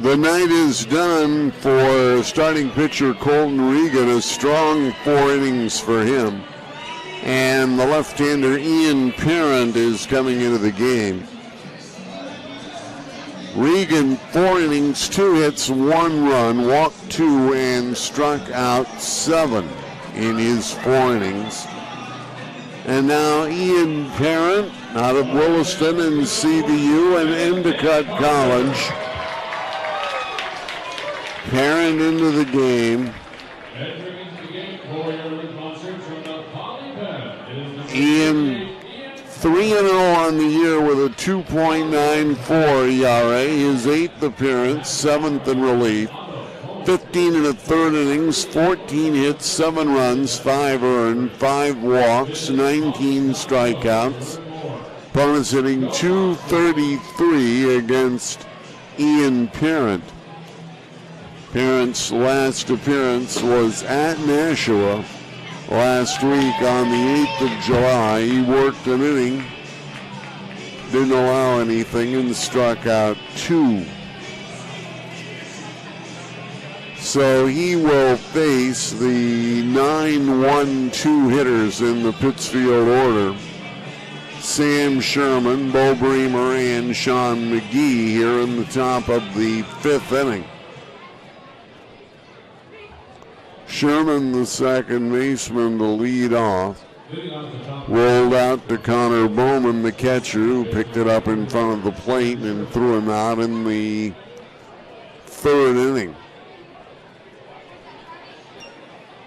The night is done for starting pitcher Colton Regan, a strong 4 innings for him. And the left-hander Ian Parent is coming into the game. Regan, 4 innings, 2 hits, 1 run, walked 2, and struck out 7 in his 4 innings. And now Ian Parent out of Williston and CBU and Endicott College. Parent into the game. Ian 3-0 on the year with a 2.94 ERA. His 8th appearance, 7th in relief. 15 in the 3rd innings, 14 hits, 7 runs, 5 earned, 5 walks, 19 strikeouts. Opponents hitting .233 against Ian Parent. Parent's last appearance was at Nashua last week on the 8th of July. He worked an inning, didn't allow anything, and struck out 2. So he will face the 9-1-2 hitters in the Pittsfield order. Sam Sherman, Bo Bremer, and Sean McGee here in the top of the 5th inning. Sherman, the second baseman, to lead off. Rolled out to Connor Bowman, the catcher, who picked it up in front of the plate and threw him out in the 3rd inning.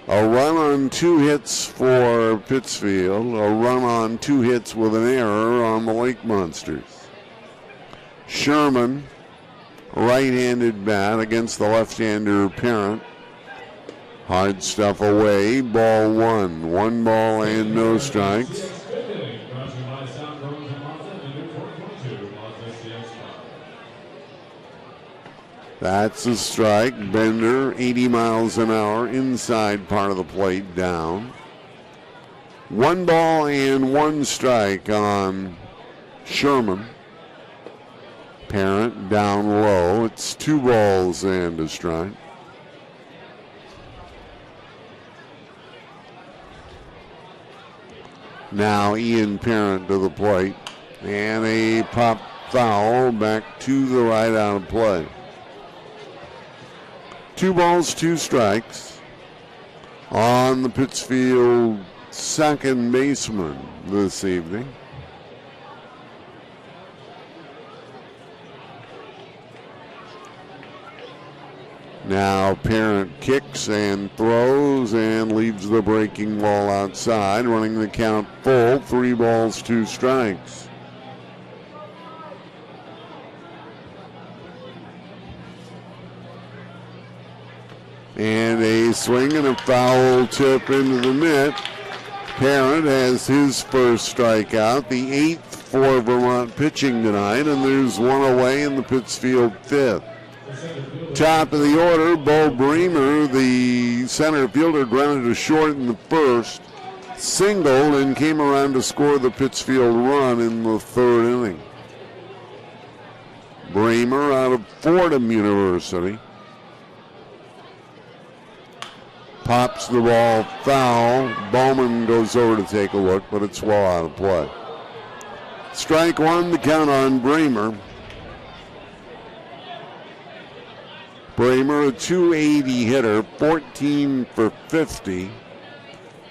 A run on 2 hits for Pittsfield. A run on 2 hits with an error on the Lake Monsters. Sherman, right-handed bat against the left-hander Parent. Hard stuff away, ball 1. 1 ball and no strikes. That's a strike. Bender, 80 miles an hour, inside part of the plate, down. 1 ball and 1 strike on Sherman. Parent down low. It's 2 balls and a strike. Now Ian Parent to the plate. And a pop foul back to the right out of play. 2 balls, 2 strikes on the Pittsfield second baseman this evening. Now Parent kicks and throws and leaves the breaking ball outside, running the count full. 3 balls, 2 strikes. And a swing and a foul tip into the mitt. Parent has his first strikeout, the 8th for Vermont pitching tonight, and there's 1 away in the Pittsfield 5th. Top of the order, Bo Bremer, the center fielder, grounded to short in the 1st, singled and came around to score the Pittsfield run in the 3rd inning. Bremer out of Fordham University. Pops the ball foul. Bowman goes over to take a look, but it's well out of play. Strike 1, the count on Bremer. Bremer, a .280 hitter, 14 for 50.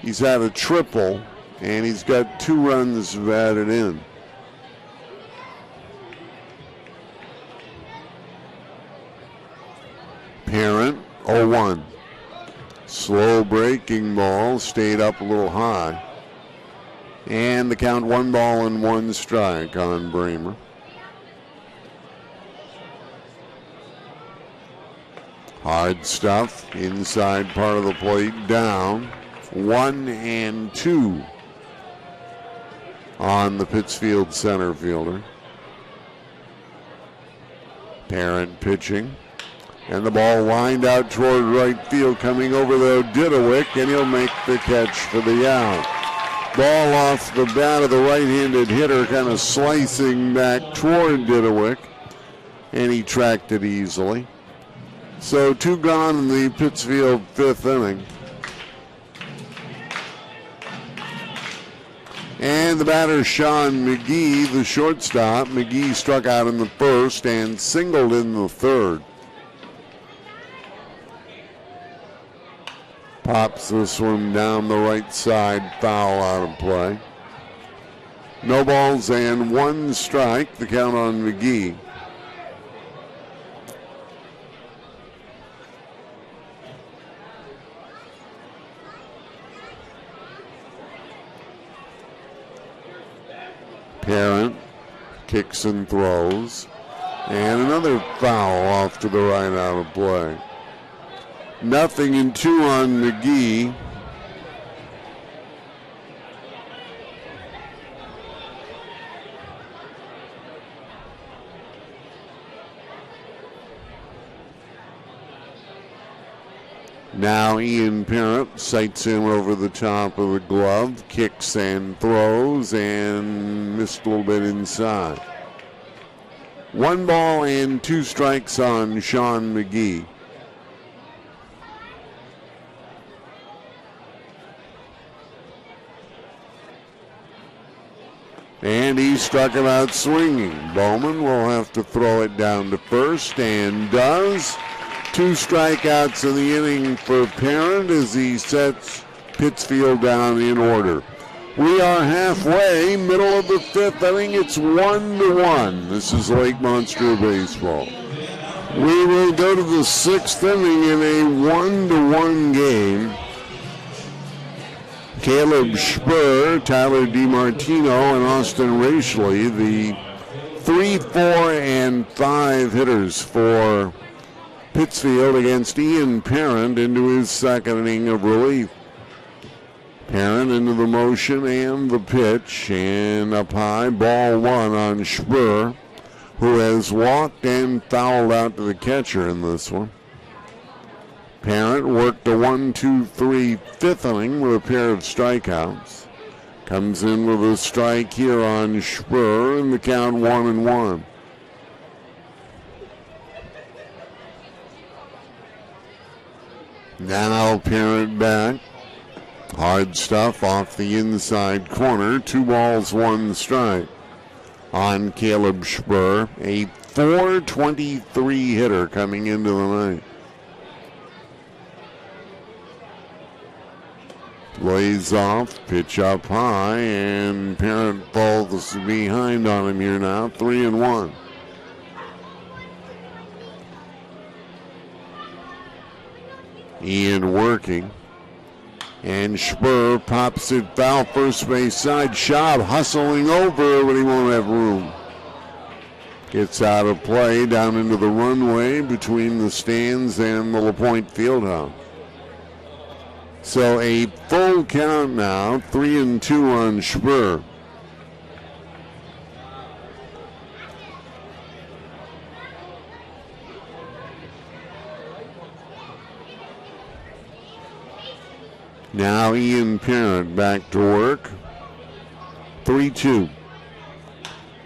He's had a triple, and he's got 2 runs batted in. Parent, 0-1. Slow breaking ball, stayed up a little high. And the count 1 ball and 1 strike on Bremer. Hard stuff, inside part of the plate, down. 1 and 2 on the Pittsfield center fielder. Parent pitching. And the ball lined out toward right field, coming over the Didewick, and he'll make the catch for the out. Ball off the bat of the right-handed hitter, kind of slicing back toward Didewick. and he tracked it easily. So 2 gone in the Pittsfield 5th inning. And the batter, Sean McGee, the shortstop. McGee struck out in the 1st and singled in the 3rd. Pops this one down the right side, foul out of play. No balls and 1 strike, the count on McGee. Parent kicks and throws. And another foul off to the right out of play. 0-2 on McGee. Now Ian Parent sights him over the top of the glove, kicks and throws, and missed a little bit inside. 1 ball and 2 strikes on Sean McGee. And he struck him out swinging. Bowman will have to throw it down to first, and does. 2 strikeouts in the inning for Parent as he sets Pittsfield down in order. We are halfway, middle of the 5th inning. It's 1-1. This is Lake Monster Baseball. We will go to the 6th inning in a 1-1 game. Caleb Spur, Tyler DiMartino, and Austin Rachley, the 3, 4, and 5 hitters for Pittsfield against Ian Parent into his 2nd inning of relief. Parent into the motion and the pitch, and up high, ball 1 on Spur, who has walked and fouled out to the catcher in this one. Parent worked a 1-2-3 5th inning with a pair of strikeouts. Comes in with a strike here on Spur, and the count 1-1. Now Parent back. Hard stuff off the inside corner. 2 balls, 1 strike on Caleb Spur. A .423 hitter coming into the night. Lays off, pitch up high, and Parent falls behind on him here now. 3-1. Ian working, and Spur pops it foul first base side. Schaub hustling over, but he won't have room. Gets out of play down into the runway between the stands and the LaPointe Fieldhouse. So a full count now, 3-2 on Spur. Now Ian Parent back to work. 3-2.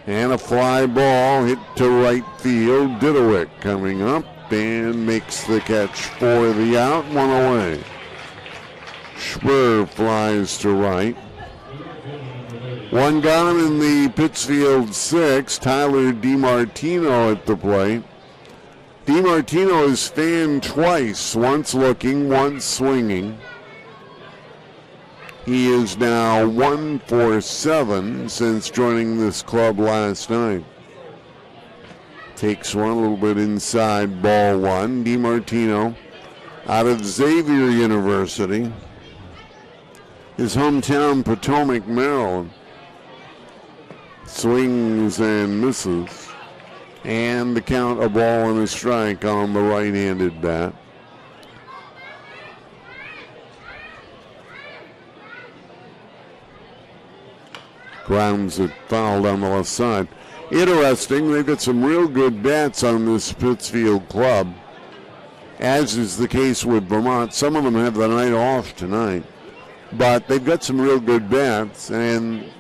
And a fly ball hit to right field. Didowick coming up and makes the catch for the out. 1 away. Spur flies to right. 1 gone in the Pittsfield 6th. Tyler DiMartino at the plate. DiMartino has fanned twice, once looking, once swinging. He is now 1 for 7 since joining this club last night. Takes one a little bit inside, ball 1. DiMartino out of Xavier University. His hometown, Potomac, Maryland. Swings and misses. And the count, a ball and a strike on the right-handed bat. Grounds it foul on the left side. Interesting, they've got some real good bats on this Pittsfield club. As is the case with Vermont. Some of them have the night off tonight. But they've got some real good bats. And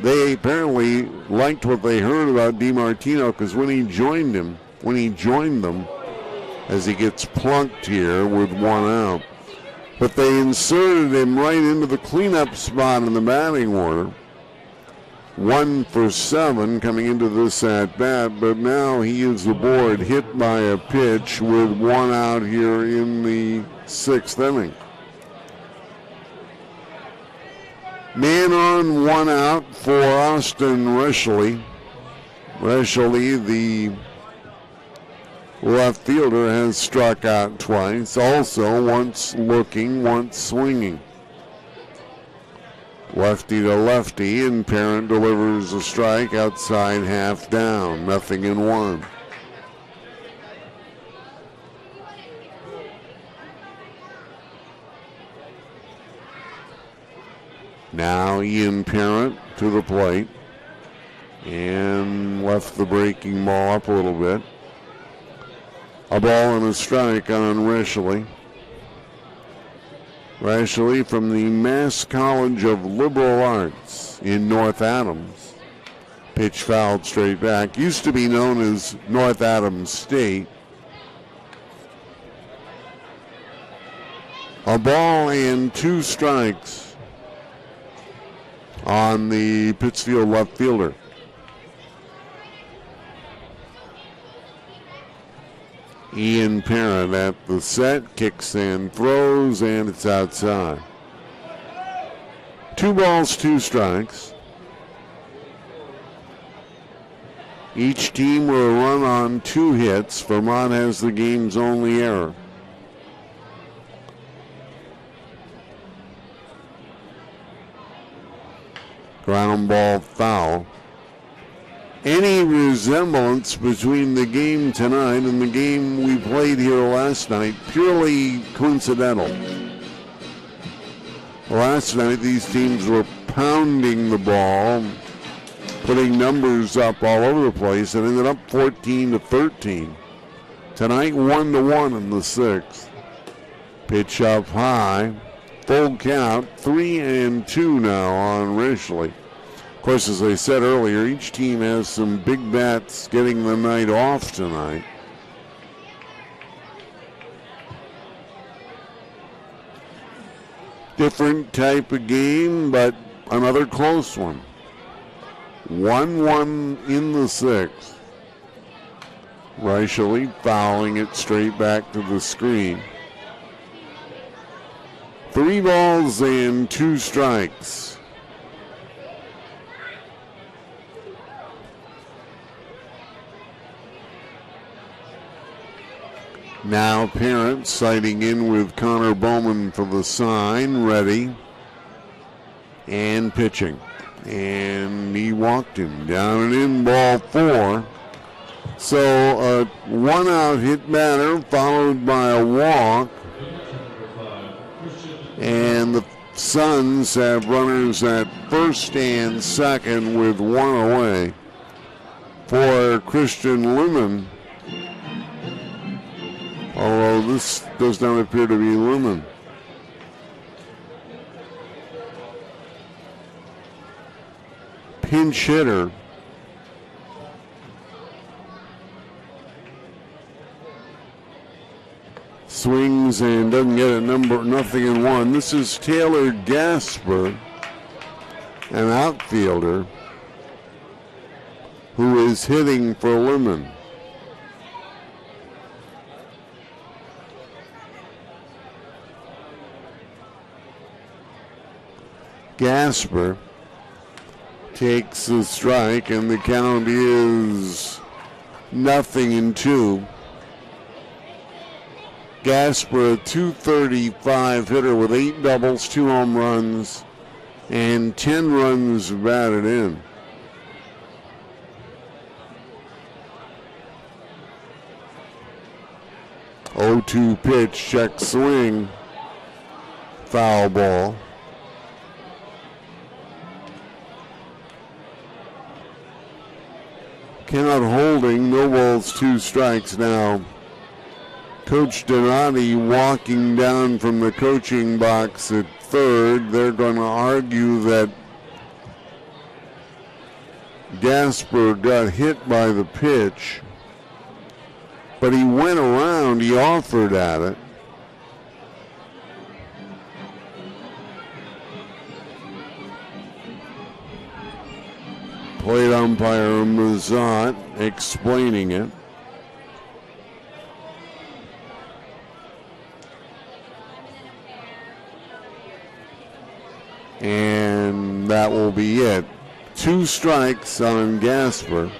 they apparently liked what they heard about DiMartino, because when he joined them, as he gets plunked here with one out. But they inserted him right into the cleanup spot in the batting order. 1 for 7 coming into this at-bat, but now he is aboard, hit by a pitch with one out here in the 6th inning. Man on, one out for Austin Reschele. Reschele, the left fielder, has struck out twice. Also, once looking, once swinging. Lefty to lefty, and Parent delivers a strike outside, half down, 0-1. Now Ian Parent to the plate, and left the breaking ball up a little bit. A ball and a strike on Reschele. Reschele from the Mass College of Liberal Arts in North Adams. Pitch fouled straight back. Used to be known as North Adams State. A ball and 2 strikes on the Pittsfield left fielder. Ian Parent at the set, kicks and throws, and it's outside. 2 balls, 2 strikes. Each team will run on 2 hits. Vermont has the game's only error. Ground ball foul. Any resemblance between the game tonight and the game we played here last night, purely coincidental. Last night, these teams were pounding the ball, putting numbers up all over the place, and ended up 14-13. Tonight, 1-1 in the 6th. Pitch up high, full count, 3-2 now on Reschele. Of course, as I said earlier, each team has some big bats getting the night off tonight. Different type of game, but another close one. 1-1 in the 6th. Reschele fouling it straight back to the screen. 3 balls and 2 strikes. Now Parent sighting in with Connor Bowman for the sign, ready and pitching. And he walked him down and in, ball 4. So a 1-out hit batter followed by a walk. And the Suns have runners at first and second with 1 away. For Christian Lemon, although this does not appear to be Lumen. Pinch hitter. Swings and doesn't get a number, 0-1. This is Taylor Gasper, an outfielder who is hitting for Lemon. Gasper takes a strike, and the count is 0-2. Gasper, a .235 hitter with 8 doubles, 2 home runs, and 10 runs batted in. Oh-2 pitch, check swing, foul ball. Kenneth Holding, no balls, 2 strikes now. Coach Donati walking down from the coaching box at third. They're going to argue that Gasper got hit by the pitch, but he went around, he offered at it. Plate umpire Mazat explaining it. And that will be it. 2 strikes on Gasper.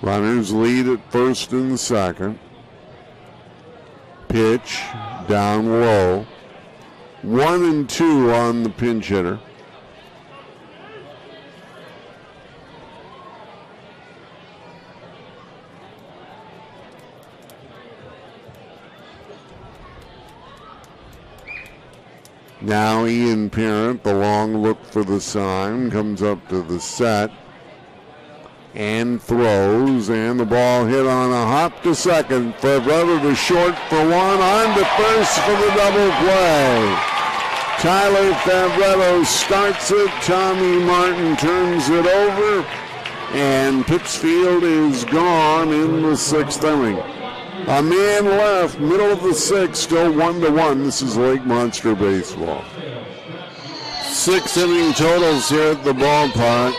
Runners lead at first and second. Pitch down low. 1-2 on the pinch hitter. Now Ian Parent, the long look for the sign, comes up to the set and throws, and the ball hit on a hop to second. Favretto to short for 1, on to first for the double play. Tyler Favretto starts it, Tommy Martin turns it over, and Pittsfield is gone in the 6th inning. A man left, middle of the 6th, still 1-1. This is Lake Monster Baseball. 6 inning totals here at the ballpark.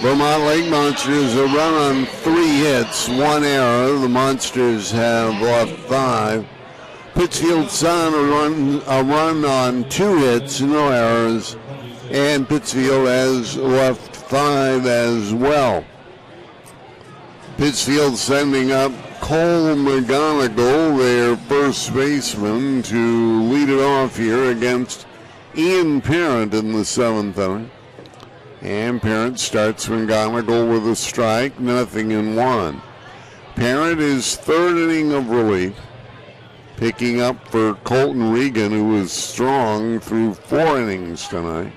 Vermont Lake Monsters a run on 3 hits, 1 error. The Monsters have left 5. Pittsfield Sun a run on 2 hits, no errors. And Pittsfield has left 5 as well. Pittsfield sending up Cole McGonigal, their first baseman, to lead it off here against Ian Parent in the 7th inning. And Parent starts McGonigal with a strike, 0-1. Parent is 3rd inning of relief, picking up for Colton Regan, who was strong through 4 innings tonight.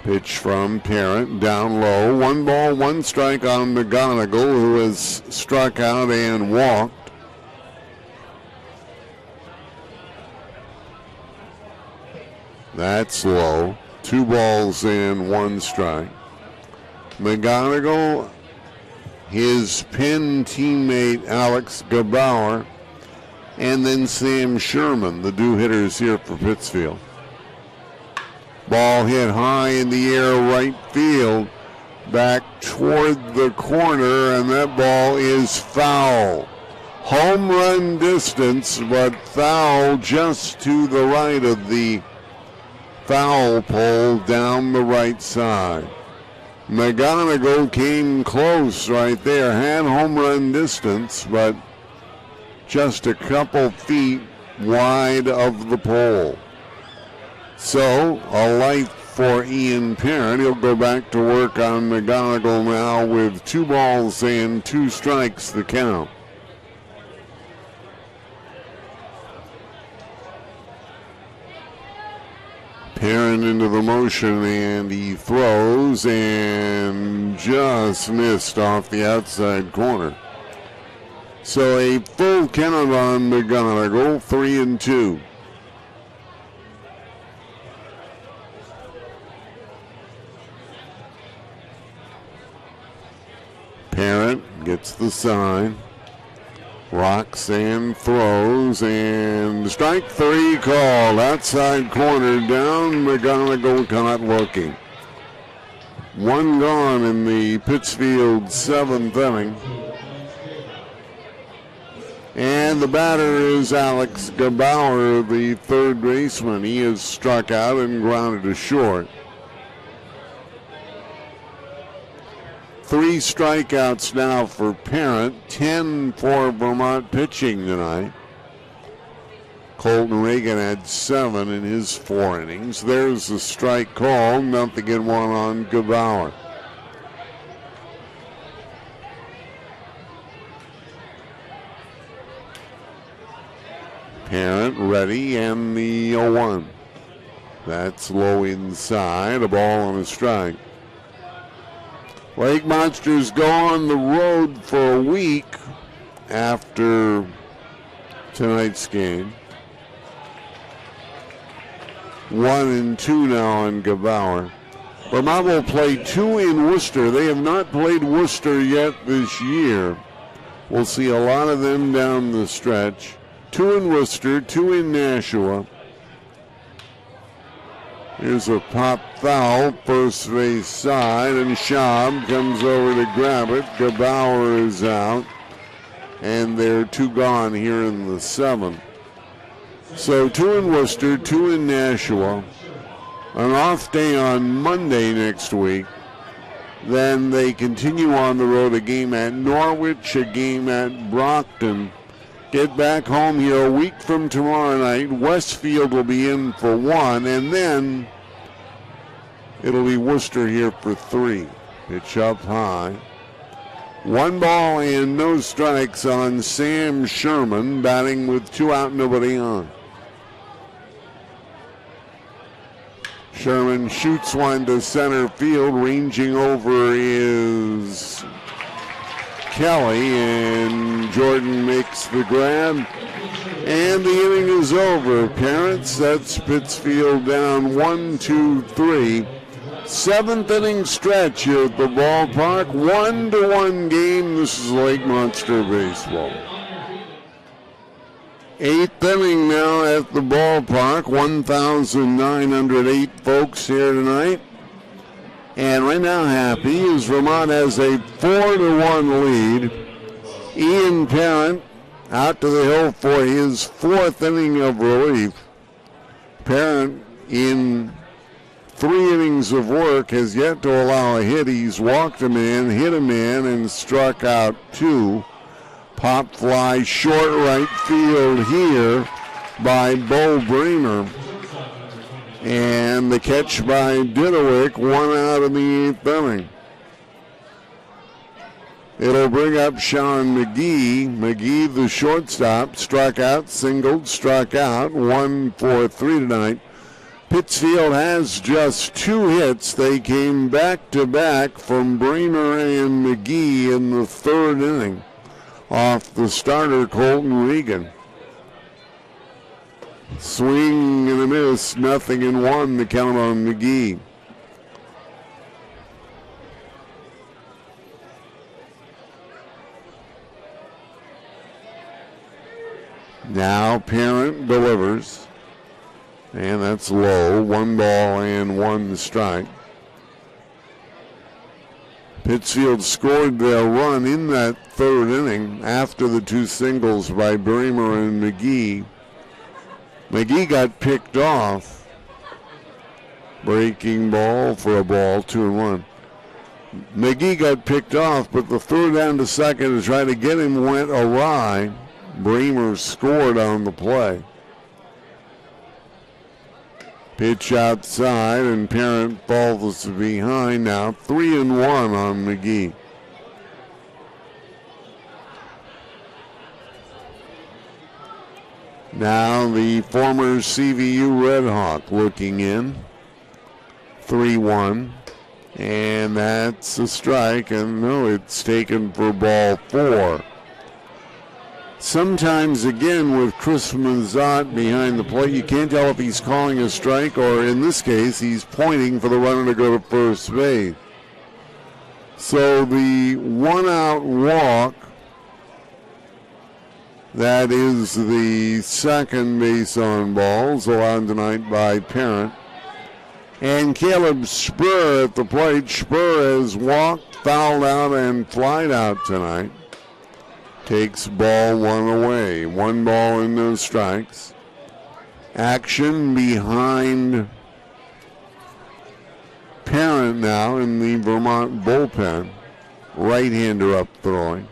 Pitch from Parent, down low. 1 ball, 1 strike on McGonigal, who has struck out and walked. That's low. 2 balls and 1 strike. McGonigal, his Penn teammate Alex Gebauer, and then Sam Sherman, the 2 hitters here for Pittsfield. Ball hit high in the air, right field, back toward the corner, and that ball is foul. Home run distance, but foul just to the right of the foul pole down the right side. McGonigal came close right there, had home run distance, but just a couple feet wide of the pole. So, a light for Ian Parent. He'll go back to work on McGonigal now with 2 balls and 2 strikes the count. Parent into the motion, and he throws and just missed off the outside corner. So a full count on McGonigal, 3-2. Parent gets the sign, rocks and throws, and strike 3 called. Outside corner down, McGonigal not looking. 1 gone in the Pittsfield 7th inning. And the batter is Alex Gebauer, the 3rd baseman. He is struck out and grounded to short. 3 strikeouts now for Parent, 10 for Vermont pitching tonight. Colton Regan had 7 in his 4 innings. There's the strike call, 0-1 on Gebauer. Parent ready, and the 0-1. That's low inside, a ball and a strike. Lake Monsters go on the road for a week after tonight's game. 1-2 now on Gebauer. Vermont will play 2 in Worcester. They have not played Worcester yet this year. We'll see a lot of them down the stretch. 2 in Worcester, 2 in Nashua. Here's a pop foul, first base side, and Schaub comes over to grab it. Gebauer is out, and they're 2 gone here in the 7th. So 2 in Worcester, 2 in Nashua. An off day on Monday next week. Then they continue on the road, a game at Norwich, a game at Brockton. Get back home here a week from tomorrow night. Westfield will be in for 1, and then it'll be Worcester here for 3. Pitch up high. 1 ball and no strikes on Sam Sherman, batting with 2 out, nobody on. Sherman shoots one to center field. Ranging over is Kelly, and Jordan makes the grab. And the inning is over. Parent sets Pittsfield down 1-2-3. 7th inning stretch here at the ballpark. 1-1 game. This is Lake Monster Baseball. 8th inning now at the ballpark. 1,908 folks here tonight. And right now happy as Vermont has a 4-1 lead. Ian Parent out to the hill for his 4th inning of relief. Parent in 3 innings of work has yet to allow a hit. He's walked him in, hit him in, and struck out 2. Pop fly short right field here by Bo Bremer. And the catch by Didowick, 1 out in the 8th inning. It'll bring up Sean McGee. McGee, the shortstop, struck out, singled, struck out. 1 for 3 tonight. Pittsfield has just 2 hits. They came back-to-back from Bremer and McGee in the 3rd inning off the starter, Colton Regan. Swing and a miss, 0-1, the count on McGee. Now Parent delivers, and that's low. 1 ball and 1 strike. Pittsfield scored their run in that 3rd inning after the 2 singles by Bremer and McGee. McGee got picked off. Breaking ball for a ball, 2-1. McGee got picked off, but the throw down to second to try to get him went awry. Bremer scored on the play. Pitch outside, and Parent falls behind now. 3-1 on McGee. Now the former CVU Red Hawk looking in. 3-1. And that's a strike, and no, it's taken for ball 4. Sometimes, again, with Chris Manzat behind the plate, you can't tell if he's calling a strike or, in this case, he's pointing for the runner to go to first base. So the 1-out walk, that is the 2nd base on balls allowed tonight by Parent. And Caleb Spur at the plate. Spur has walked, fouled out, and flied out tonight. Takes ball 1 away. 1 ball and no strikes. Action behind Parent now in the Vermont bullpen. Right-hander up throwing.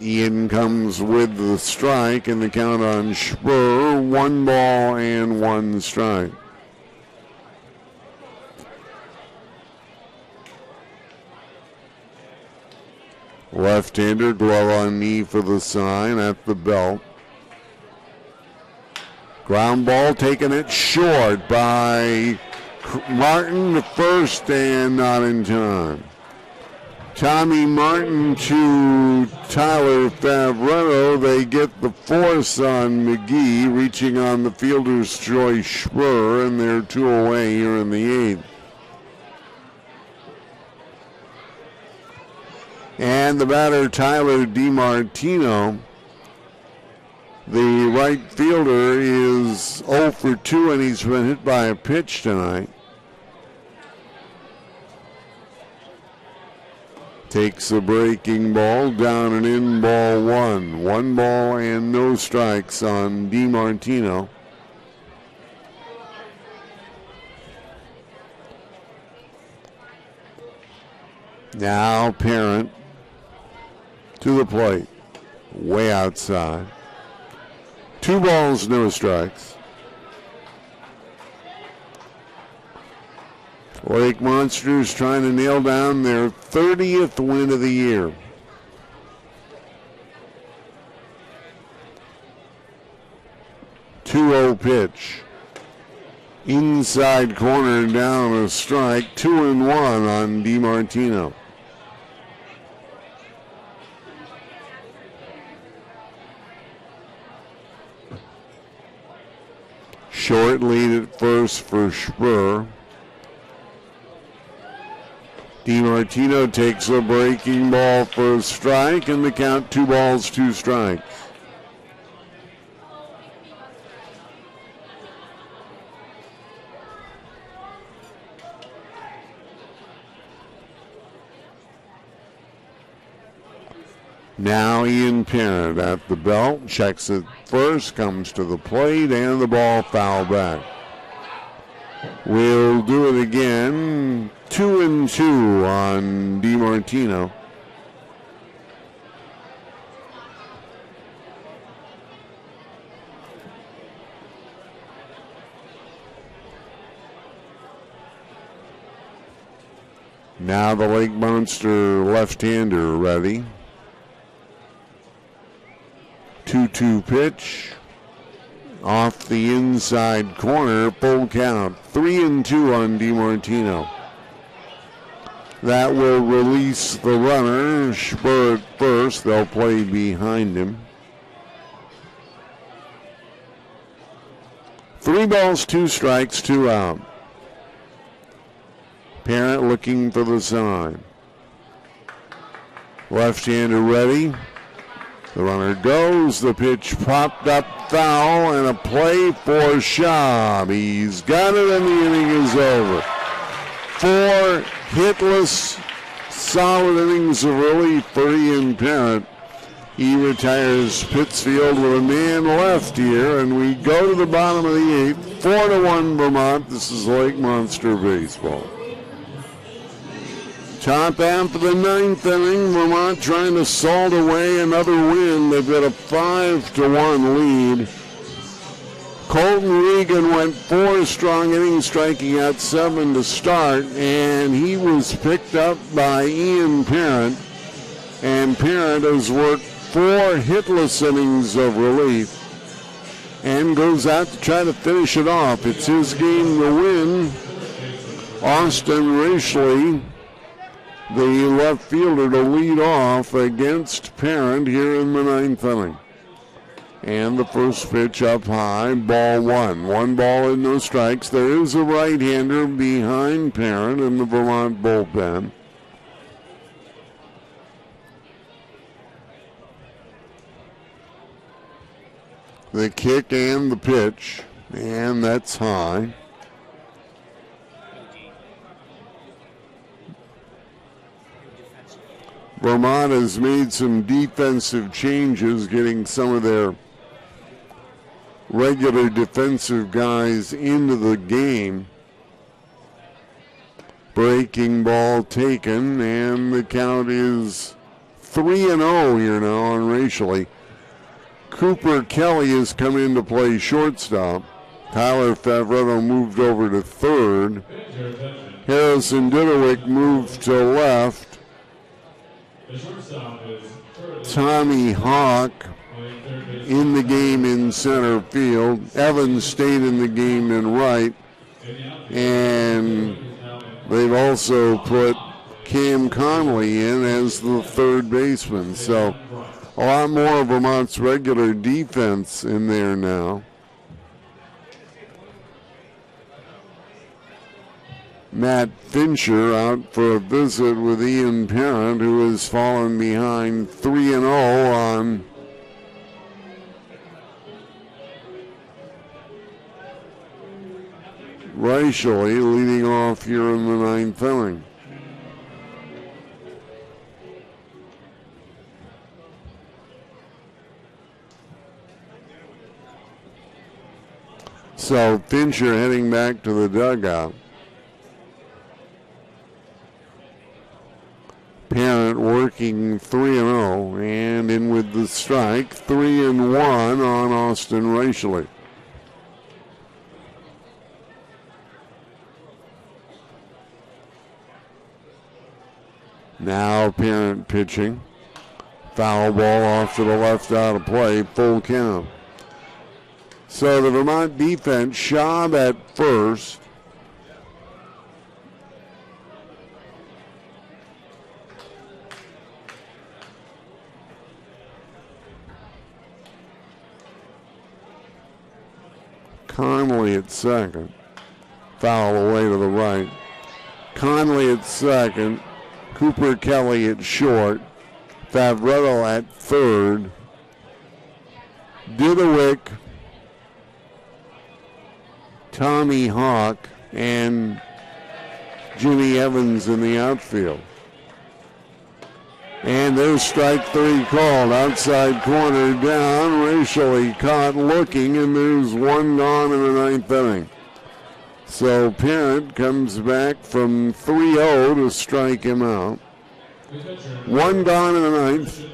Ian comes with the strike, and the count on Spur. 1 ball and 1 strike. Left-hander, glove on knee for the sign at the belt. Ground ball taking it short by Martin to first, and not in time. Tommy Martin to Tyler Favretto. They get the force on McGee, reaching on the fielder's Joyce Schwer, and they're 2 away here in the 8th. And the batter, Tyler DiMartino. The right fielder is 0 for 2, and he's been hit by a pitch tonight. Takes a breaking ball, down and in, ball 1. 1 ball and no strikes on DiMartino. Now Parent to the plate, way outside. 2 balls, no strikes. Lake Monsters trying to nail down their 30th win of the year. Two-0 pitch. Inside corner, down a strike. 2-1 on DiMartino. Short lead at first for Schwer. DiMartino takes a breaking ball for a strike, and the count 2 balls, 2 strikes. Now Ian Parent at the belt, checks it first, comes to the plate, and the ball foul back. We'll do it again. 2-2 on DiMartino. Now the Lake Monster left-hander ready. 2-2 pitch. Off the inside corner, full count. 3-2 on DiMartino. That will release the runner. Schwer at first. They'll play behind him. 3 balls, 2 strikes, 2 out. Parent looking for the sign. Left-hander ready. The runner goes. The pitch popped up foul, and a play for Schaub. He's got it, and the inning is over. 4 hitless, solid innings of relief for Ian Parent. He retires Pittsfield with a man left here, and we go to the bottom of the 8th. 4-1 Vermont. This is Lake Monster Baseball. Top half of the 9th inning, Vermont trying to salt away another win. They've got a 5-1 lead. Colton Regan went 4 strong innings, striking out 7 to start, and he was picked up by Ian Parent. And Parent has worked 4 hitless innings of relief and goes out to try to finish it off. It's his game to win. Austin Rachley, the left fielder, to lead off against Parent here in the 9th inning. And the first pitch up high, ball 1. 1 ball and no strikes. There is a right-hander behind Parent in the Vermont bullpen. The kick and the pitch, and that's high. Vermont has made some defensive changes, getting some of their regular defensive guys into the game. Breaking ball taken, and the count is 3-0 here now on Rachley. Cooper Kelly has come in to play shortstop. Tyler Favretto moved over to third. Harrison Didowick moved to left. Tommy Hawk in the game in center field. Evans stayed in the game in right. And they've also put Cam Conley in as the third baseman. So a lot more of Vermont's regular defense in there now. Matt Fincher out for a visit with Ian Parent, who has fallen behind 3-0 on Reichel, leading off here in the ninth inning. So Fincher heading back to the dugout. Parent working 3-0 and in with the strike, 3-1 on Austin Reichel. Now Parent pitching. Foul ball off to the left out of play, full count. So the Vermont defense, Schaub at first. Conley at second. Foul away to the right. Conley at second. Cooper Kelly at short. Favretto at third. Didowick, Tommy Hawk, and Jimmy Evans in the outfield. And there's strike three called. Outside corner down. Racially caught looking, and there's one gone in the ninth inning. So Parent comes back from 3-0 to strike him out. One gone in the ninth.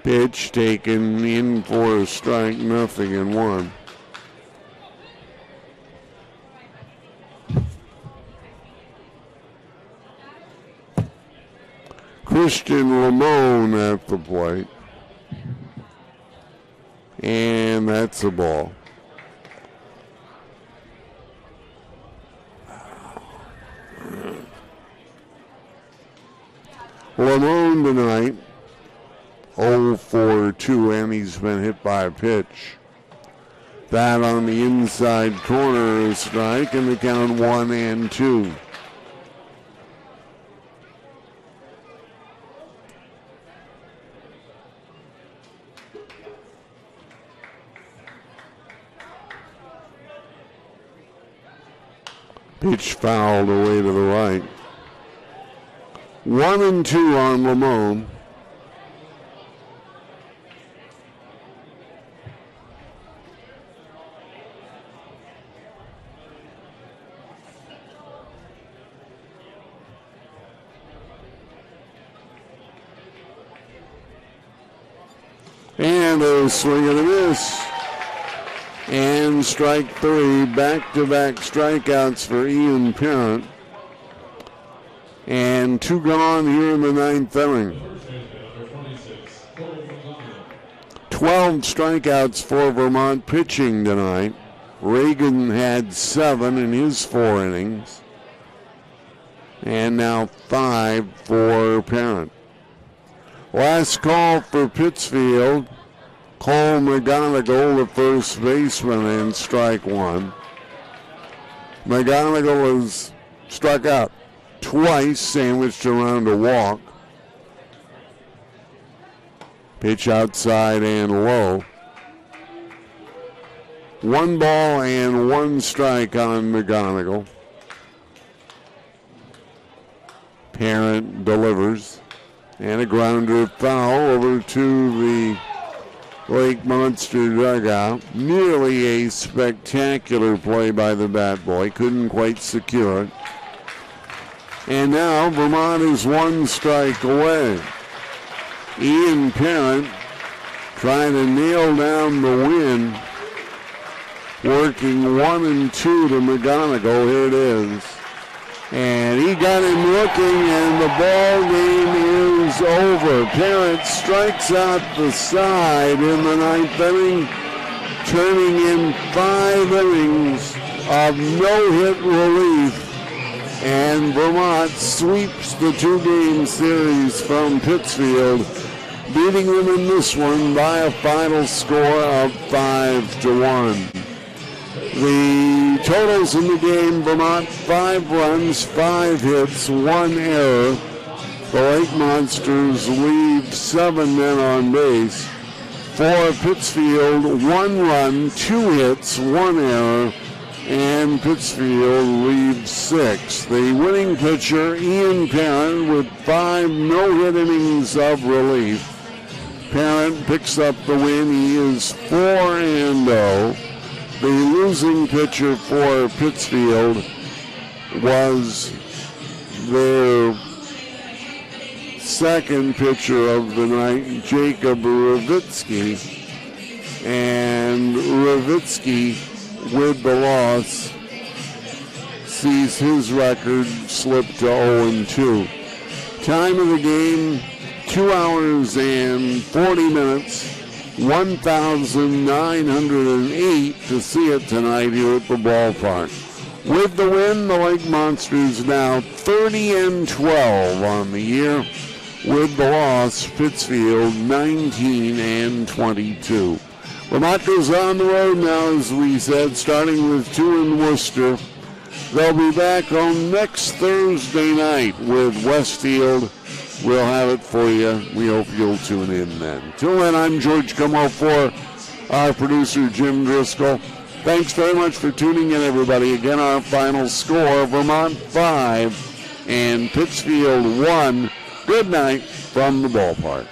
Pitch taken in for a strike, 0-1. Christian Lamone at the plate. And that's a ball. Lamone tonight, 0-for-2, and he's been hit by a pitch. That on the inside corner is a strike, and the count 1-2. Pitch fouled away to the right. 1-2 on Lamone. And a swing and a miss. And strike three, back-to-back strikeouts for Ian Parent. And two gone here in the ninth inning. 12 strikeouts for Vermont pitching tonight. Reagan had 7 in his 4 innings. And now 5 for Parent. Last call for Pittsfield. Cole McGonigal, the first baseman, and strike one. McGonigal has struck out twice, sandwiched around a walk. Pitch outside and low. 1 ball and 1 strike on McGonigal. Parent delivers. And a grounder foul over to the Lake Monster dugout. Nearly a spectacular play by the bat boy. Couldn't quite secure it. And now Vermont is 1 strike away. Ian Parent trying to nail down the win. Working 1-2 to McGonigal. Here it is. And he got him looking, and the ball game is over. Parrott strikes out the side in the 9th inning, turning in 5 innings of no-hit relief. And Vermont sweeps the 2-game series from Pittsfield, beating them in this one by a final score of 5-1. The totals in the game: Vermont 5 runs, 5 hits, 1 error. The Lake Monsters leave 7 men on base. For Pittsfield, 1 run, 2 hits, 1 error, and Pittsfield leaves 6. The winning pitcher, Ian Parent, with 5 no-hit innings of relief. Parent picks up the win. He is 4-0. The losing pitcher for Pittsfield was their second pitcher of the night, Jacob Ravitsky. And Ravitsky, with the loss, sees his record slip to 0-2. Time of the game, 2 hours and 40 minutes. 1,908 to see it tonight here at the ballpark. With the win, the Lake Monsters now 30-12 on the year. With the loss, Pittsfield 19-22. Vermont goes on the road now, as we said, starting with 2 in Worcester. They'll be back on next Thursday night with Westfield. We'll have it for you. We hope you'll tune in then. Till then, I'm George Como for our producer, Jim Driscoll. Thanks very much for tuning in, everybody. Again, our final score: Vermont 5 and Pittsfield 1. Good night from the ballpark.